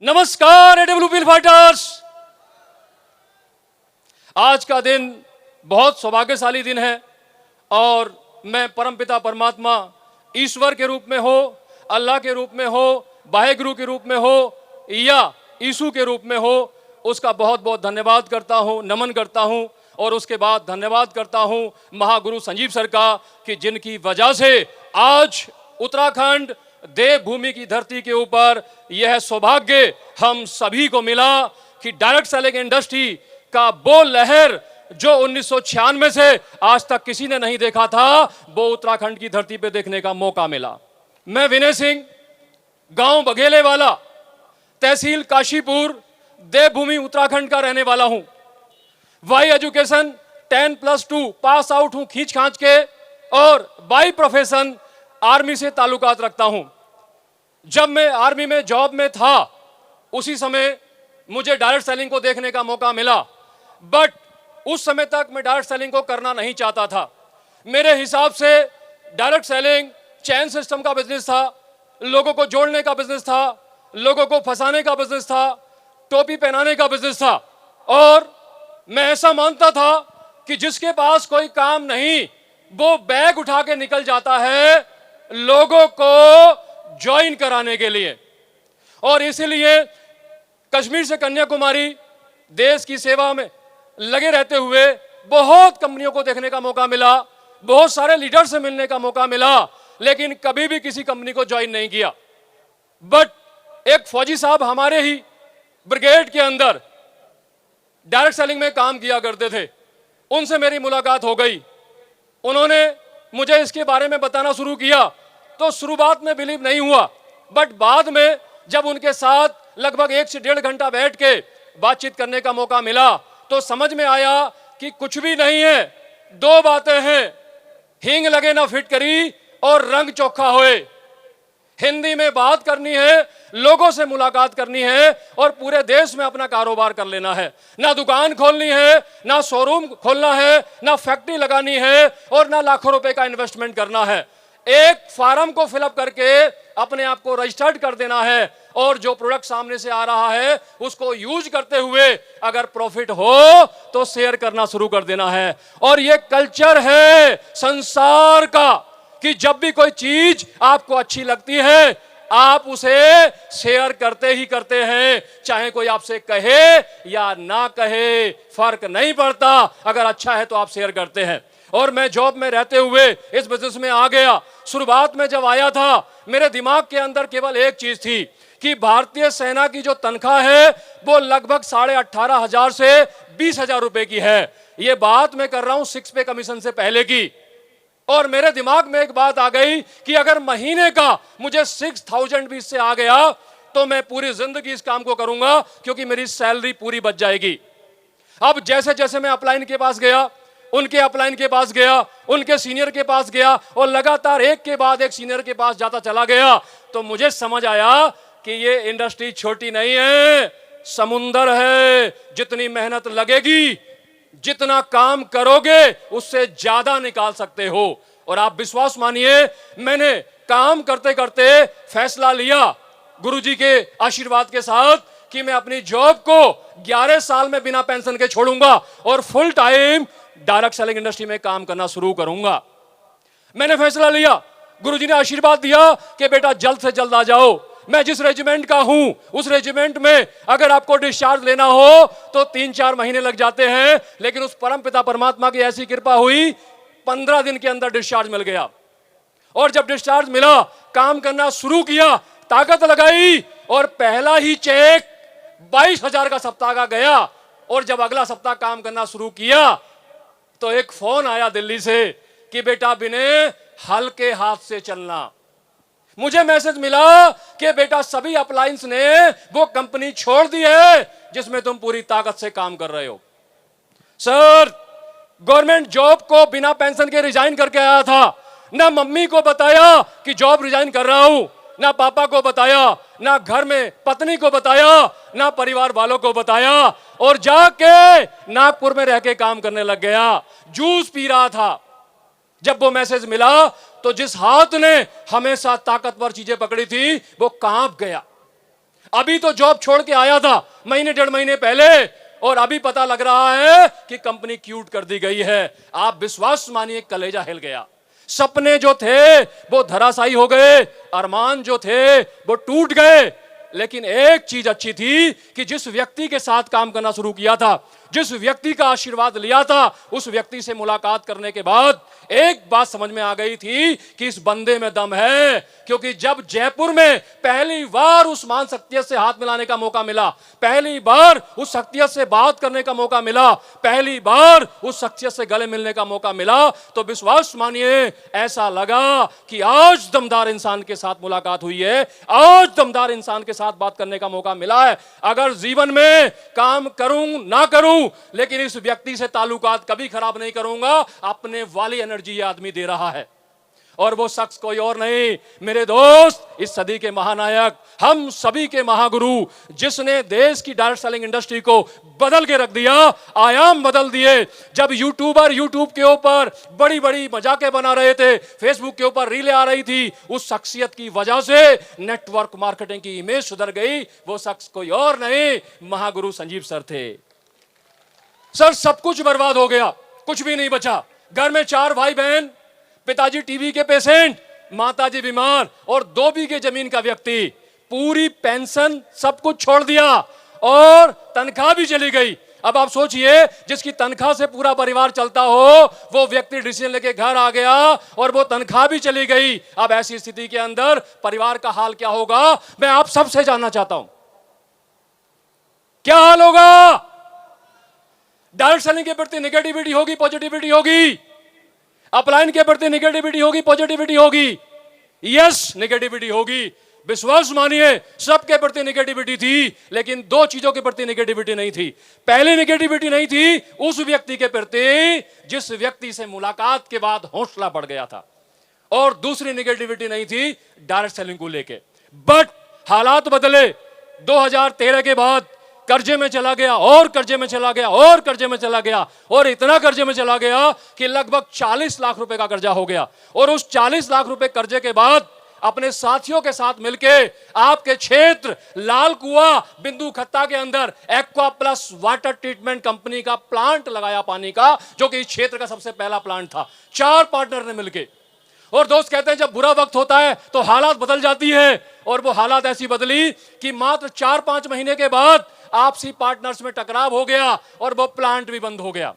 नमस्कार AWP fighters. आज का दिन बहुत सौभाग्यशाली दिन है और मैं परमपिता परमात्मा ईश्वर के रूप में हो, अल्लाह के रूप में हो, वाहेगुरु के रूप में हो या यीशु के रूप में हो, उसका बहुत बहुत धन्यवाद करता हूं, नमन करता हूं। और उसके बाद धन्यवाद करता हूं महागुरु संजीव सर का कि जिनकी वजह से आज उत्तराखंड देवभूमि की धरती के ऊपर यह सौभाग्य हम सभी को मिला कि डायरेक्ट सेलिंग इंडस्ट्री का वो लहर जो 1996 से आज तक किसी ने नहीं देखा था, वो उत्तराखंड की धरती पे देखने का मौका मिला। मैं विनय सिंह, गांव बघेले वाला, तहसील काशीपुर, देवभूमि उत्तराखंड का रहने वाला हूं। वाई एजुकेशन 10+2 पास आउट हूं खींच खांच के, और बाई प्रोफेशन आर्मी से ताल्लुकात रखता हूं। जब मैं आर्मी में जॉब में था उसी समय मुझे डायरेक्ट सेलिंग को देखने का मौका मिला, बट उस समय तक मैं डायरेक्ट सेलिंग को करना नहीं चाहता था। मेरे हिसाब से डायरेक्ट सेलिंग चैन सिस्टम का बिजनेस था, लोगों को जोड़ने का बिजनेस था, लोगों को फंसाने का बिजनेस था, टोपी पहनाने का बिजनेस था। और मैं ऐसा मानता था कि जिसके पास कोई काम नहीं वो बैग उठा के निकल जाता है लोगों को ज्वाइन कराने के लिए। और इसीलिए कश्मीर से कन्याकुमारी देश की सेवा में लगे रहते हुए बहुत कंपनियों को देखने का मौका मिला, बहुत सारे लीडर से मिलने का मौका मिला, लेकिन कभी भी किसी कंपनी को ज्वाइन नहीं किया। बट एक फौजी साहब हमारे ही ब्रिगेड के अंदर डायरेक्ट सेलिंग में काम किया करते थे, उनसे मेरी मुलाकात हो गई। उन्होंने मुझे इसके बारे में बताना शुरू किया तो शुरुआत में बिलीव नहीं हुआ, बट बाद में जब उनके साथ लगभग 1 से 1.5 घंटा बैठ के बातचीत करने का मौका मिला तो समझ में आया कि कुछ भी नहीं है, 2 बातें हैं, हींग लगे ना फिटकरी और रंग चोखा होए। हिंदी में बात करनी है, लोगों से मुलाकात करनी है और पूरे देश में अपना कारोबार कर लेना है। ना दुकान खोलनी है, ना शोरूम खोलना है, ना फैक्ट्री लगानी है और ना लाखों रुपए का इन्वेस्टमेंट करना है। एक फॉर्म को फिलअप करके अपने आप को रजिस्टर्ड कर देना है और जो प्रोडक्ट सामने से आ रहा है उसको यूज करते हुए अगर प्रॉफिट हो तो शेयर करना शुरू कर देना है। और ये कल्चर है संसार का कि जब भी कोई चीज आपको अच्छी लगती है आप उसे शेयर करते ही करते हैं, चाहे कोई आपसे कहे या ना कहे फर्क नहीं पड़ता, अगर अच्छा है तो आप शेयर करते हैं। और मैं जॉब में रहते हुए इस बिजनेस में आ गया। शुरुआत में जब आया था मेरे दिमाग के अंदर केवल एक चीज थी कि भारतीय सेना की जो तनख्वाह है वो लगभग 18,500 से 20,000 रुपए की है। ये बात मैं कर रहा हूं 6 पे कमीशन से पहले की। और मेरे दिमाग में एक बात आ गई कि अगर महीने का मुझे 6,000 भी इससे आ गया तो मैं पूरी जिंदगी इस काम को करूंगा क्योंकि मेरी सैलरी पूरी बच जाएगी। अब जैसे जैसे मैं अपलाइन के पास गया, उनके अपलाइन के पास गया, उनके सीनियर के पास गया और लगातार एक के बाद एक सीनियर के पास जाता चला गया तो मुझे समझ आया कि ये इंडस्ट्री छोटी नहीं है, समुंदर है। जितनी मेहनत लगेगी, जितना काम करोगे उससे ज्यादा निकाल सकते हो। और आप विश्वास मानिए मैंने काम करते करते फैसला लिया गुरुजी के आशीर्वाद के साथ कि मैं अपनी जॉब को 11 साल में बिना पेंशन के छोड़ूंगा और full time direct selling industry में काम करना शुरू करूंगा। मैंने फैसला लिया, गुरुजी ने आशीर्वाद दिया कि बेटा जल्द से जल्द आ जाओ। मैं जिस रेजिमेंट का हूं उस रेजिमेंट में अगर आपको डिस्चार्ज लेना हो तो 3-4 महीने लग जाते हैं, लेकिन उस परम पिता परमात्मा की ऐसी कृपा हुई 15 दिन के अंदर डिस्चार्ज मिल गया। और जब डिस्चार्ज मिला काम करना शुरू किया, ताकत लगाई और पहला ही चेक 22,000 का सप्ताह का गया। और जब अगला सप्ताह काम करना शुरू किया तो एक फोन आया दिल्ली से कि बेटा विनय हल्के हाथ से चलना। मुझे मैसेज मिला कि बेटा सभी अपलायंस ने वो कंपनी छोड़ दी है जिसमें तुम पूरी ताकत से काम कर रहे हो। सर, गवर्नमेंट जॉब को बिना पेंशन के रिजाइन करके आया था, ना मम्मी को बताया कि जॉब रिजाइन कर रहा हूं, ना पापा को बताया, ना घर में पत्नी को बताया, ना परिवार वालों को बताया, और जाके नागपुर में रह के काम करने लग गया। जूस पी रहा था। जब वो मैसेज मिला तो जिस हाथ ने हमेशा ताकतवर चीजें पकड़ी थी वो कांप गया। अभी तो जॉब छोड़ के आया था महीने डेढ़ महीने पहले, और अभी पता लग रहा है कि कंपनी क्यूट कर दी गई है। आप विश्वास मानिए, कलेजा हिल गया। सपने जो थे वो धराशायी हो गए, अरमान जो थे वो टूट गए। लेकिन एक चीज अच्छी थी कि जिस व्यक्ति के साथ काम करना शुरू किया था, जिस व्यक्ति का आशीर्वाद लिया था, उस व्यक्ति से मुलाकात करने के बाद एक बात समझ में आ गई थी कि इस बंदे में दम है। क्योंकि जब जयपुर में पहली बार उस मान शख्सियत से हाथ मिलाने का मौका मिला, पहली बार उस शख्सियत से बात करने का मौका मिला, पहली बार उस शख्सियत से गले मिलने का मौका मिला, तो विश्वास मानिए ऐसा लगा कि आज दमदार इंसान के साथ मुलाकात हुई है, आज दमदार इंसान के साथ बात करने का मौका मिला है। अगर जीवन में काम करूं ना करूं, लेकिन इस व्यक्ति से ताल्लुकात कभी खराब नहीं करूंगा। अपने वाली एनर्जी ये आदमी दे रहा है, और वो शख्स कोई और नहीं, मेरे दोस्त, इस सदी के महानायक, हम सभी के महागुरु, जिसने देश की डायरेक्ट सेलिंग इंडस्ट्री को बदल के रख दिया, आयाम बदल दिए। जब यूट्यूबर यूट्यूब के ऊपर बड़ी बड़ी मजाकें बना रहे थे, फेसबुक के ऊपर रीलें आ रही थी, उस शख्सियत की वजह से नेटवर्क मार्केटिंग की इमेज सुधर गई। वो शख्स कोई और नहीं, महागुरु संजीव सर थे। सर, सब कुछ बर्बाद हो गया, कुछ भी नहीं बचा। घर में 4 भाई बहन, पिताजी टीबी के पेशेंट, माताजी बीमार, और 2 बीघे जमीन का व्यक्ति, पूरी पेंशन सब कुछ छोड़ दिया, और तनख्वाह भी चली गई। अब आप सोचिए, जिसकी तनख्वाह से पूरा परिवार चलता हो, वो व्यक्ति डिसीजन लेके घर आ गया और वो तनख्वाह भी चली गई। अब ऐसी स्थिति के अंदर परिवार का हाल क्या होगा, मैं आप सबसे जानना चाहता हूं। क्या हाल होगा? डायरेक्ट सेलिंग के प्रति नेगेटिविटी होगी, पॉजिटिविटी होगी। अपलाइन के प्रति नेगेटिविटी होगी, पॉजिटिविटी होगी। यस, नेगेटिविटी होगी। विश्वास मानिए, सबके प्रति नेगेटिविटी थी, लेकिन 2 चीजों के प्रति नेगेटिविटी नहीं थी। पहली नेगेटिविटी नहीं थी उस व्यक्ति के प्रति जिस व्यक्ति से मुलाकात के बाद हौसला बढ़ गया था, और दूसरी नेगेटिविटी नहीं थी डायरेक्ट सेलिंग को लेके। बट हालात बदले। 2013 के बाद कर्जे में चला गया, और कर्जे में चला गया, और कर्जे में चला गया, और इतना कर्जे में चला गया कि लगभग 40 लाख रुपए का कर्जा हो गया। और उस 40 लाख रुपए कर्जे के बाद अपने साथियों के साथ मिलके आपके क्षेत्र लाल कुआं बिंदु खत्ता के अंदर aqua plus water treatment company का प्लांट लगाया पानी का, जो कि इस क्षेत्र का सबसे पहला प्लांट था। 4 पार्टनर ने मिलके। और दोस्त कहते हैं, जब बुरा वक्त होता है तो हालात बदल जाती है, और वो हालात ऐसी बदली कि मात्र 4-5 महीने के बाद आपसी पार्टनर्स में टकराव हो गया, और वो प्लांट भी बंद हो गया।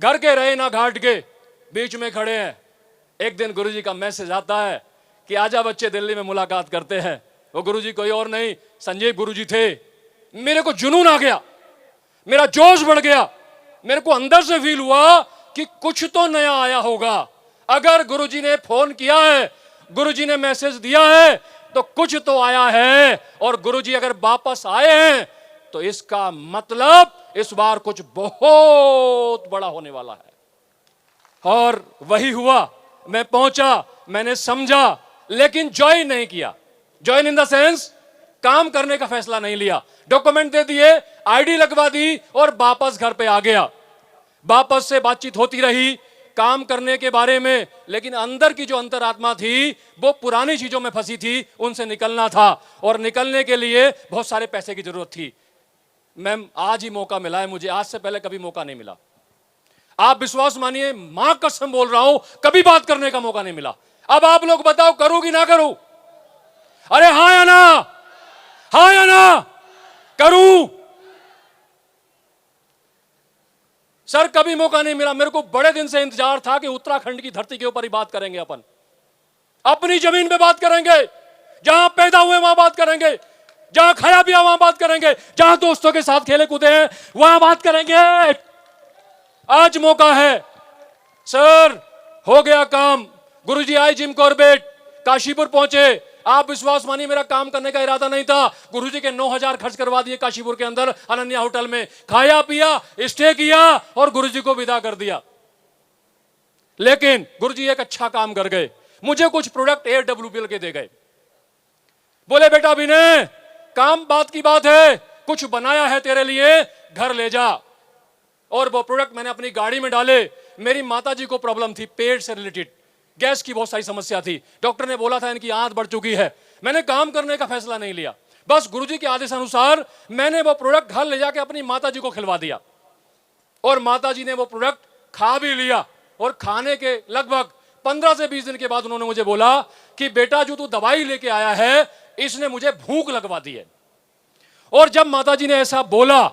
घर के रहे ना घाट के, बीच में खड़े हैं। एक दिन गुरुजी का मैसेज आता है कि आजा बच्चे, दिल्ली में मुलाकात करते हैं। वो गुरुजी कोई और नहीं, संजीव गुरुजी थे। मेरे को जुनून आ गया, मेरा जोश बढ़ गया, मेरे को अंदर से फील हुआ कि कुछ तो नया आया होगा। अगर गुरुजी ने फोन किया है, गुरुजी ने मैसेज दिया है, तो कुछ तो आया है। और गुरुजी अगर वापस आए हैं तो इसका मतलब इस बार कुछ बहुत बड़ा होने वाला है। और वही हुआ। मैं पहुंचा, मैंने समझा, लेकिन ज्वाइन नहीं किया। ज्वाइन इन द सेंस, काम करने का फैसला नहीं लिया। डॉक्यूमेंट दे दिए, आईडी लगवा दी, और वापस घर पे आ गया। वापस से बातचीत होती रही काम करने के बारे में, लेकिन अंदर की जो अंतरात्मा थी वो पुरानी चीजों में फंसी थी, उनसे निकलना था। और निकलने के लिए बहुत सारे पैसे की जरूरत थी। मैम, आज ही मौका मिला है मुझे, आज से पहले कभी मौका नहीं मिला। आप विश्वास मानिए, मां कसम बोल रहा हूं, कभी बात करने का मौका नहीं मिला। अब आप लोग बताओ, करूं कि ना करूं? अरे हाँ या ना? हाँ या ना? करूं? सर, कभी मौका नहीं मिला। मेरे को बड़े दिन से इंतजार था कि उत्तराखंड की धरती के ऊपर ही बात करेंगे, अपन अपनी जमीन पे बात करेंगे, जहां पैदा हुए वहां बात करेंगे, जहां खाया पिया वहां बात करेंगे, जहां दोस्तों के साथ खेले कूदे हैं वहां बात करेंगे। आज मौका है। सर, हो गया काम। गुरुजी आए जिम कॉर्बेट, काशीपुर पहुंचे। आप विश्वास मानिए, मेरा काम करने का इरादा नहीं था। गुरुजी के 9,000 खर्च करवा दिए काशीपुर के अंदर अनन्या होटल में, खाया पिया, स्टे किया, और गुरुजी को विदा कर दिया। लेकिन गुरुजी एक अच्छा काम कर गए, मुझे कुछ प्रोडक्ट AWPL के दे गए। बोले, बेटा विनय, काम बात की बात है, कुछ बनाया है तेरे लिए, घर ले जा। और वो प्रोडक्ट मैंने अपनी गाड़ी में डाले। मेरी माताजी को प्रॉब्लम थी पेट से रिलेटेड, गैस की बहुत सारी समस्या थी। डॉक्टर ने बोला था इनकी आंत बढ़ चुकी है। मैंने काम करने का फैसला नहीं लिया, बस गुरुजी के आदेशानुसार मैंने वो प्रोडक्ट घर ले जाके अपनी माता जी को खिलवा दिया और माता जी ने वो प्रोडक्ट खा भी लिया। और खाने के लगभग 15 से 20 दिन के बाद उन्होंने मुझे बोला कि बेटा जो तू दवाई लेके आया है इसने मुझे भूख लगवा दी है। और जब माता जी ने ऐसा बोला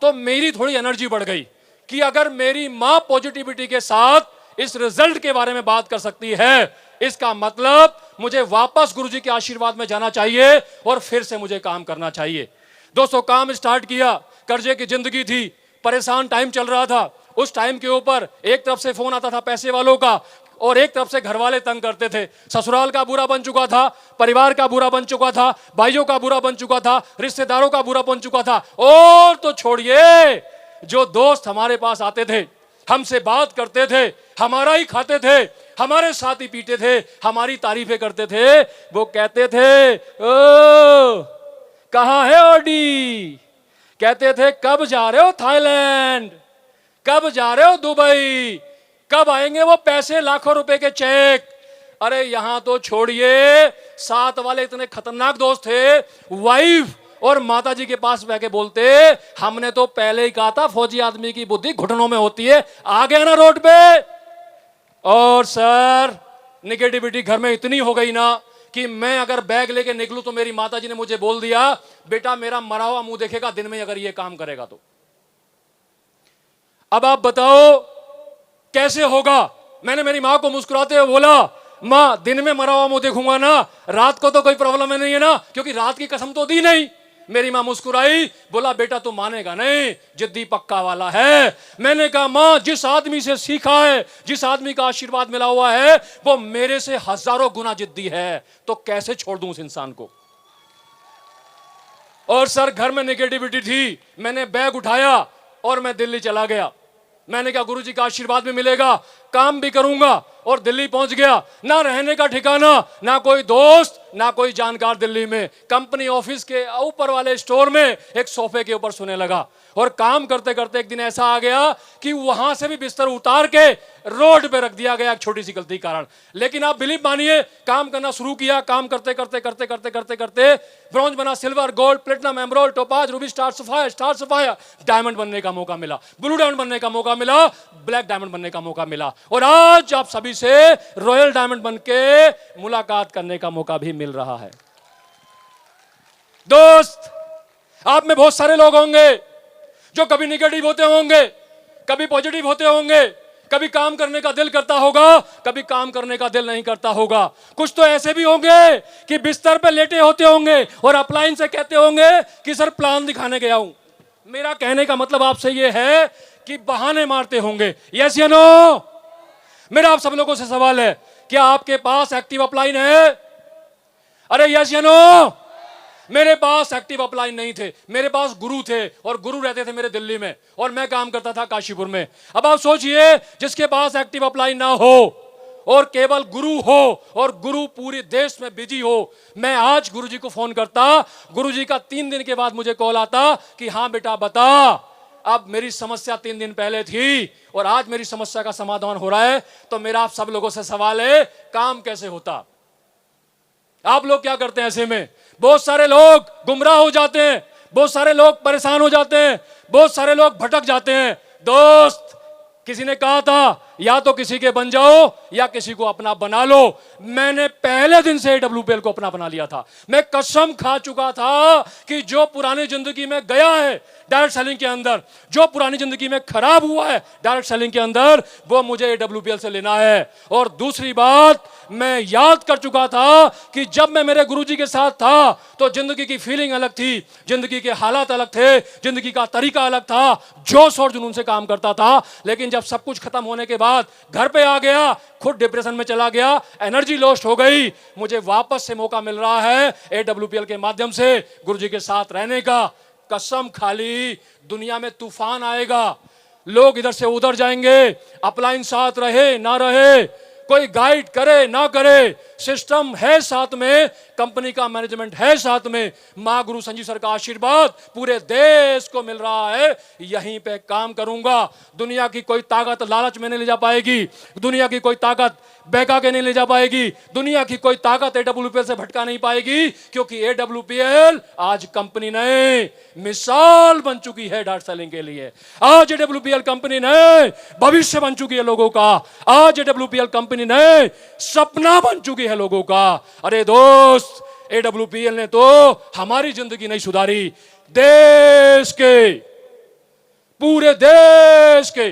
तो मेरी थोड़ी एनर्जी बढ़ गई कि अगर मेरी मां पॉजिटिविटी के साथ इस रिजल्ट के बारे में बात कर सकती है, इसका मतलब मुझे वापस गुरुजी के आशीर्वाद में जाना चाहिए और फिर से मुझे काम करना चाहिए। दोस्तों, काम स्टार्ट किया, कर्जे की जिंदगी थी, परेशान टाइम चल रहा था। उस टाइम के ऊपर एक तरफ से फोन आता था पैसे वालों का और एक तरफ से घर वाले तंग करते थे। ससुराल का बुरा बन चुका था, परिवार का बुरा बन चुका था, भाइयों का बुरा बन चुका था, रिश्तेदारों का बुरा बन चुका था। और तो छोड़िए, जो दोस्त हमारे पास आते थे, हमसे बात करते थे, हमारा ही खाते थे, हमारे साथ ही पीते थे, हमारी तारीफें करते थे, वो कहते थे ओ कहां है ओडी, कहते थे कब जा रहे हो थाईलैंड, कब जा रहे हो दुबई, कब आएंगे वो पैसे लाखों रुपए के चेक। अरे यहां तो छोड़िए, साथ वाले इतने खतरनाक दोस्त थे, वाइफ और माताजी के पास बह के बोलते हमने तो पहले ही कहा था फौजी आदमी की बुद्धि घुटनों में होती है, आ गया ना रोड पे। और सर निगेटिविटी घर में इतनी हो गई ना कि मैं अगर बैग लेके निकलूं तो मेरी माताजी ने मुझे बोल दिया बेटा मेरा मरा हुआ मुंह देखेगा दिन में अगर ये काम करेगा तो। अब आप बताओ कैसे होगा। मैंने मेरी मां को मुस्कुराते हुए बोला मां दिन में मरा हुआ मुंह देखूंगा ना, रात को तो कोई प्रॉब्लम नहीं है ना, क्योंकि रात की कसम तो दी नहीं। मेरी मां मुस्कुराई, बोला बेटा तू मानेगा नहीं, जिद्दी पक्का वाला है। मैंने कहा मां जिस आदमी से सीखा है, जिस आदमी का आशीर्वाद मिला हुआ है वो मेरे से हजारों गुना जिद्दी है, तो कैसे छोड़ दूं उस इंसान को। और सर घर में नेगेटिविटी थी, मैंने बैग उठाया और मैं दिल्ली चला गया। मैंने कहा गुरुजी का आशीर्वाद भी मिलेगा, काम भी करूंगा। और दिल्ली पहुंच गया, ना रहने का ठिकाना, ना कोई दोस्त, ना कोई जानकार। दिल्ली में कंपनी ऑफिस के ऊपर वाले स्टोर में एक सोफे के ऊपर सोने लगा। और काम करते करते एक दिन ऐसा आ गया कि वहां से भी बिस्तर उतार के रोड पे रख दिया गया एक छोटी सी गलती के कारण। लेकिन आप बिलीव मानिए, काम करना शुरू किया, काम करते करते करते करते करते करते ब्रॉन्ज बना, silver, gold, platinum, emerald, topaz, Ruby, star sapphire, diamond बनने का मौका मिला, ब्लू डायमंड बनने का मौका मिला, ब्लैक डायमंड बनने का मौका मिला। और आज आप सभी से रॉयल डायमंड बनके मुलाकात करने का मौका भी मिल रहा है। दोस्त, आप में बहुत सारे लोग होंगे जो कभी निगेटिव होते होंगे, कभी पॉजिटिव होते होंगे, कभी काम करने का दिल करता होगा, कभी काम करने का दिल नहीं करता होगा। कुछ तो ऐसे भी होंगे कि बिस्तर पे लेटे होते होंगे और अपलाइन से कहते होंगे कि सर प्लान दिखाने गया हूं। मेरा कहने का मतलब आपसे यह है कि बहाने मारते होंगे। यस या नो? मेरा आप सब लोगों से सवाल है, क्या आपके पास एक्टिव अपलाइन है? अरे यस या नो? मेरे पास एक्टिव अपलाइन नहीं थे, मेरे पास गुरु थे और गुरु रहते थे मेरे दिल्ली में और मैं काम करता था काशीपुर में। अब आप सोचिए, जिसके पास एक्टिव अपलाइन ना हो और केवल गुरु हो और गुरु पूरे देश में बिजी हो। मैं आज गुरुजी को फोन करता, गुरुजी का 3 दिन के बाद मुझे कॉल आता कि हाँ बेटा बता, अब मेरी समस्या 3 दिन पहले थी और आज मेरी समस्या का समाधान हो रहा है। तो मेरा आप सब लोगों से सवाल है, काम कैसे होता? आप लोग क्या करते हैं ऐसे में? बहुत सारे लोग गुमराह हो जाते हैं, बहुत सारे लोग परेशान हो जाते हैं, बहुत सारे लोग भटक जाते हैं। दोस्त, किसी ने कहा था या तो किसी के बन जाओ या किसी को अपना बना लो। मैंने पहले दिन से AWPL को अपना बना लिया था। मैं कसम खा चुका था कि जो पुरानी जिंदगी में गया है डायरेक्ट सेलिंग के अंदर, जो पुरानी जिंदगी में खराब हुआ है डायरेक्ट सेलिंग के अंदर, वो मुझे AWPL से लेना है। और दूसरी बात, मैं याद कर चुका था कि जब मैं मेरे गुरुजी के साथ था तो जिंदगी की फीलिंग अलग थी, जिंदगी के हालात अलग थे, जिंदगी का तरीका अलग था, जोश और जुनून से काम करता था। लेकिन जब सब कुछ खत्म होने के बाद घर पे आ गया, खुद डिप्रेशन में चला गया, एनर्जी लॉस्ट हो गई। मुझे वापस से मौका मिल रहा है AWPL के माध्यम से गुरुजी के साथ रहने का। कसम खाली, दुनिया में तूफान आएगा, लोग इधर से उधर जाएंगे, अपलाइन साथ रहे ना रहे, कोई गाइड करे ना करे, सिस्टम है साथ में, कंपनी का मैनेजमेंट है साथ में। मां गुरु संजीव सर का आशीर्वाद पूरे देश को मिल रहा है। यहीं पे काम करूंगा। दुनिया की कोई ताकत लालच में नहीं ले जा पाएगी, दुनिया की कोई ताकत बहका के नहीं ले जा पाएगी। दुनिया की कोई ताकत एडब्ल्यूपीएल से भटका नहीं पाएगी, क्योंकि एडब्ल्यूपीएल आज कंपनी नहीं, मिसाल बन चुकी है डार्ट सेलिंग के लिए। आज एडब्ल्यूपीएल कंपनी नहीं, भविष्य बन चुकी है लोगों का। आज एडब्ल्यूपीएल कंपनी नहीं, सपना बन चुकी है लोगों का। अरे दोस्त, एडब्ल्यूपीएल ने तो हमारी जिंदगी नहीं सुधारी, देश के, पूरे देश के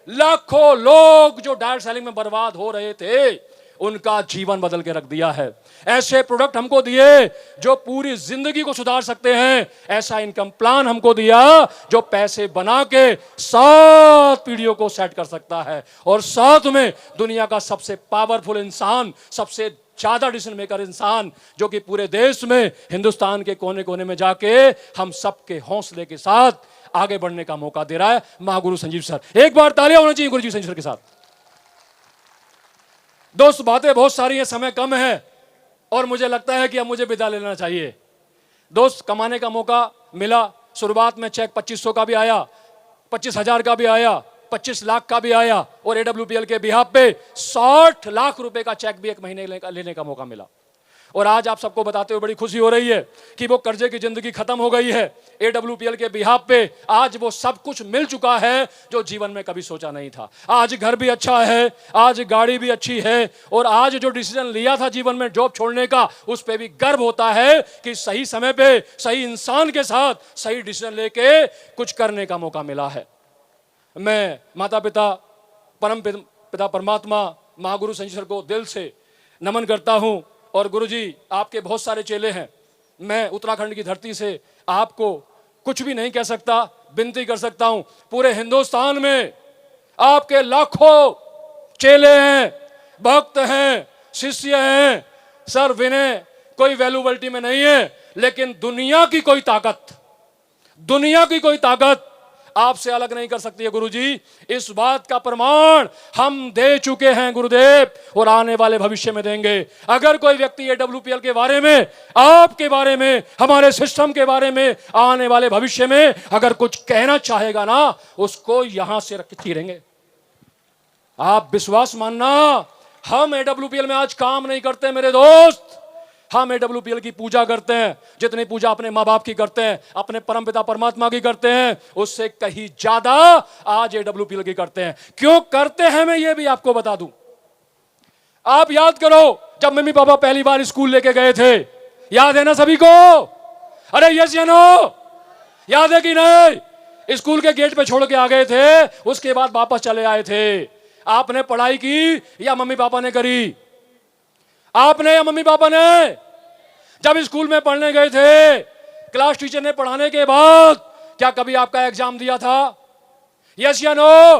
लाखों लोग जो डायरेक्ट सेलिंग में बर्बाद हो रहे थे, उनका जीवन बदल के रख दिया है। ऐसे प्रोडक्ट हमको दिए जो पूरी जिंदगी को सुधार सकते हैं। ऐसा इनकम प्लान हमको दिया जो पैसे बना के 7 पीढ़ियों को सेट कर सकता है, और साथ में दुनिया का सबसे पावरफुल इंसान, सबसे ज्यादा डिसीजन मेकर इंसान, जो कि पूरे देश में, हिंदुस्तान के कोने कोने में जाके हम सबके हौसले के साथ आगे बढ़ने का मौका दे रहा है, महागुरु संजीव सर। एक बार तालियां होना चाहिए गुरु जी संजीव सर के साथ। दोस्त, बातें बहुत सारी हैं, समय कम है, और मुझे लगता है कि अब मुझे विदा लेना चाहिए। दोस्त, कमाने का मौका मिला। शुरुआत में चेक 2500 का भी आया, 25,000 का भी आया, 25 लाख का भी आया, और एडब्ल्यूपीएल के बिहाफ पे 60 लाख रुपए का चेक भी एक महीने लेने का मौका मिला। और आज आप सबको बताते हुए बड़ी खुशी हो रही है कि वो कर्जे की जिंदगी खत्म हो गई है। एडब्ल्यूपीएल के बिहाफ पे आज वो सब कुछ मिल चुका है जो जीवन में कभी सोचा नहीं था। आज घर भी अच्छा है, आज गाड़ी भी अच्छी है, और आज जो डिसीजन लिया था जीवन में जॉब छोड़ने का, उस पे भी गर्व होता है कि सही समय पे सही इंसान के साथ सही डिसीजन लेके कुछ करने का मौका मिला है। मैं माता पिता, परम पिता परमात्मा, महागुरु संजीव सर को दिल से नमन करता हूं। और गुरुजी, आपके बहुत सारे चेले हैं। मैं उत्तराखंड की धरती से आपको कुछ भी नहीं कह सकता, विनती कर सकता हूं, पूरे हिंदुस्तान में आपके लाखों चेले हैं, भक्त हैं, शिष्य हैं। सर, विनय कोई वैल्यूबिलिटी में नहीं है, लेकिन दुनिया की कोई ताकत आपसे अलग नहीं कर सकती है गुरुजी। इस बात का प्रमाण हम दे चुके हैं गुरुदेव, और आने वाले भविष्य में देंगे। अगर कोई व्यक्ति एडब्ल्यूपीएल के बारे में, आपके बारे में, हमारे सिस्टम के बारे में, आने वाले भविष्य में अगर कुछ कहना चाहेगा ना, उसको यहां से रख के चीरेंगे। आप विश्वास मानना, हम एडब्ल्यूपीएल में आज काम नहीं करते मेरे दोस्त। हम एडब्ल्यूपीएल की पूजा करते हैं, जितनी पूजा अपने माँ बाप की करते हैं, अपने परमपिता परमात्मा की करते हैं, उससे कहीं ज्यादा आज एडब्ल्यूपीएल की करते हैं। क्यों करते हैं मैं ये भी आपको बता दूं। आप याद करो, जब मम्मी पापा पहली बार स्कूल लेके गए थे, याद है ना सभी को? अरे यस या नो? याद है कि नहीं? स्कूल के गेट पे छोड़ के आ गए थे, उसके बाद वापस चले आए थे। आपने पढ़ाई की या मम्मी पापा ने करी? आपने या मम्मी पापा ने? जब स्कूल में पढ़ने गए थे, क्लास टीचर ने पढ़ाने के बाद क्या कभी आपका एग्जाम दिया था? यस या नो?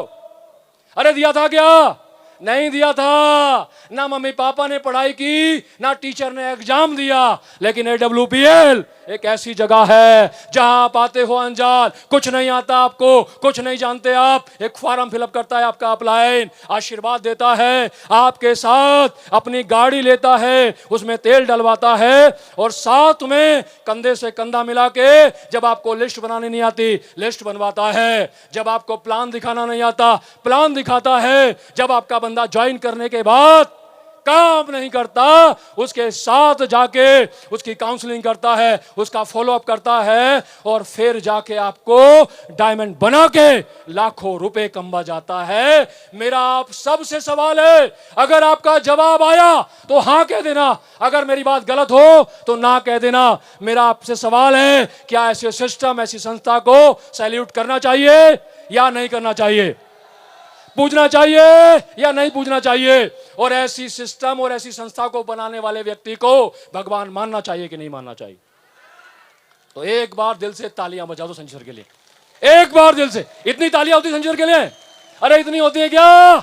अरे दिया था क्या? नहीं दिया था। ना मम्मी पापा ने पढ़ाई की, ना टीचर ने एग्जाम दिया। लेकिन एडब्ल्यूपीएल एक ऐसी जगह है जहां आप आते हो अनजान, कुछ नहीं आता आपको, कुछ नहीं जानते आप, एक फॉर्म फिलअप करता है आपका अपलाइन, आशीर्वाद देता है, आपके साथ अपनी गाड़ी लेता है, उसमें तेल डलवाता है, और साथ में कंधे से कंधा मिला के जब आपको लिस्ट बनानी नहीं आती, लिस्ट बनवाता है। जब आपको प्लान दिखाना नहीं आता, प्लान दिखाता है। जब आपका बंदा ज्वाइन करने के बाद काम नहीं करता, उसके साथ जाके उसकी काउंसलिंग करता है, उसका फॉलो अप करता है, और फिर जाके आपको डायमंड बना के लाखों रुपए कमा जाता है। मेरा आप सबसे सवाल है, अगर आपका जवाब आया तो हां कह देना, अगर मेरी बात गलत हो तो ना कह देना। मेरा आपसे सवाल है, क्या ऐसे सिस्टम, ऐसी संस्था को सैल्यूट करना चाहिए या नहीं करना चाहिए? पूछना चाहिए या नहीं पूछना चाहिए? और ऐसी सिस्टम और ऐसी संस्था को बनाने वाले व्यक्ति को भगवान मानना चाहिए कि नहीं मानना चाहिए? तो एक बार दिल से तालियां बजा दो संजय सर के लिए, एक बार दिल से। इतनी तालियां होती संजय सर के लिए? अरे इतनी होती है क्या?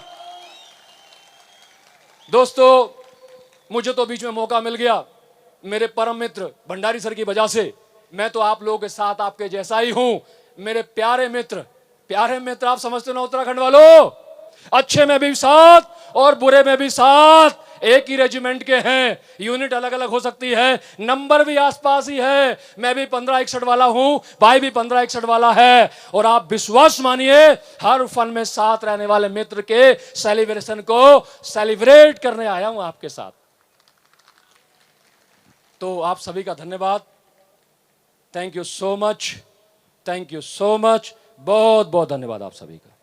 दोस्तों, मुझे तो बीच में मौका मिल गया मेरे परम मित्र भंडारी सर की वजह से। मैं तो आप लोगों के साथ आपके जैसा ही हूं, मेरे प्यारे मित्र। प्यारे मित्र आप समझते हो ना उत्तराखंड वालों, अच्छे में भी साथ और बुरे में भी साथ, एक ही रेजिमेंट के हैं, यूनिट अलग अलग हो सकती है, नंबर भी आसपास ही है। मैं भी 1561 वाला हूं, भाई भी 1561 वाला है। और आप विश्वास मानिए, हर फन में साथ रहने वाले मित्र के सेलिब्रेशन को सेलिब्रेट करने आया हूं आपके साथ। तो आप सभी का धन्यवाद। Thank you so much, thank you so much, बहुत बहुत धन्यवाद आप सभी का।